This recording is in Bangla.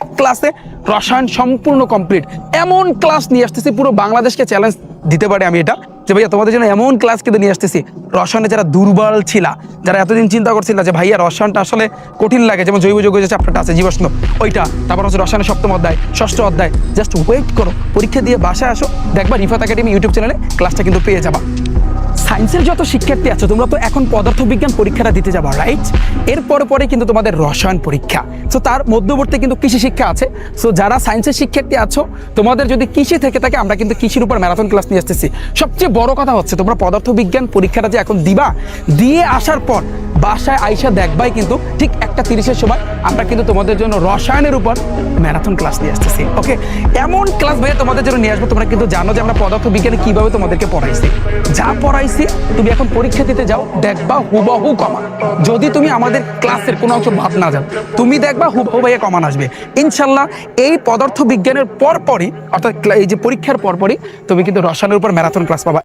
এক ক্লাসে রসায়ন সম্পূর্ণ কমপ্লিট। এমন ক্লাস নিয়ে আসতেছি, পুরো বাংলাদেশকে চ্যালেঞ্জ দিতে পারি আমি এটা, যে ভাইয়া তোমাদের জন্য এমন ক্লাস কিন্তু নিয়ে আসতেছি। রসায়নে যারা দুর্বল ছিল, যারা এতদিন চিন্তা করছিল যে ভাইয়া রসায়নটা আসলে কঠিন লাগে, যেমন জৈব যৌগ যে চ্যাপ্টারটা আছে জীবাশ্ম ওইটা, তারপর হচ্ছে রসায়নের সপ্তম অধ্যায়, ষষ্ঠ অধ্যায়, জাস্ট ওয়েট করো, পরীক্ষা দিয়ে বাসায় আসো, দেখবা রিফাত একাডেমি ইউটিউব চ্যানেলে ক্লাসটা কিন্তু পেয়ে যাবা। সায়েন্সের যত শিক্ষার্থী আছো তোমরা তো এখন পদার্থবিজ্ঞান পরীক্ষাটা দিতে যাবা, রাইট? এর পরে কিন্তু তোমাদের রসায়ন পরীক্ষা। সো তার মধ্যবর্তী কিন্তু কৃষি শিক্ষা আছে। সো যারা সায়েন্সের শিক্ষার্থী আছো, তোমাদের যদি কৃষি থেকে থাকে, আমরা কিন্তু কৃষির উপর ম্যারাথন ক্লাস নিয়ে আসতেছি। সবচেয়ে বড় কথা হচ্ছে তোমরা পদার্থবিজ্ঞান পরীক্ষাটা যে এখন দিবা, দিয়ে আসার পর বাসায় আইসা দেখবাই কিন্তু ঠিক 1:30-এর সময় আমরা কিন্তু তোমাদের জন্য রসায়নের উপর ম্যারাথন ক্লাস নিয়ে আসতেছি। ওকে, এমন ক্লাস ভাইয়া তোমাদের জন্য নিয়ে আসবো। তোমরা কিন্তু জানো যে আমরা পদার্থবিজ্ঞানে কিভাবে তোমাদেরকে পড়াইছি, যা পড়াইছি তুমি এখন পরীক্ষা দিতে যাও, দেখবা হুবহু কমা। যদি তুমি আমাদের ক্লাসের কোনো অংশ ভাব না যাও, তুমি দেখবা হুবহু ভাইয়া কমান আসবে ইনশাল্লাহ। এই পদার্থবিজ্ঞানের পরপরই, অর্থাৎ এই যে পরীক্ষার পরপরই তুমি কিন্তু রসায়নের উপর ম্যারাথন ক্লাস পাবা।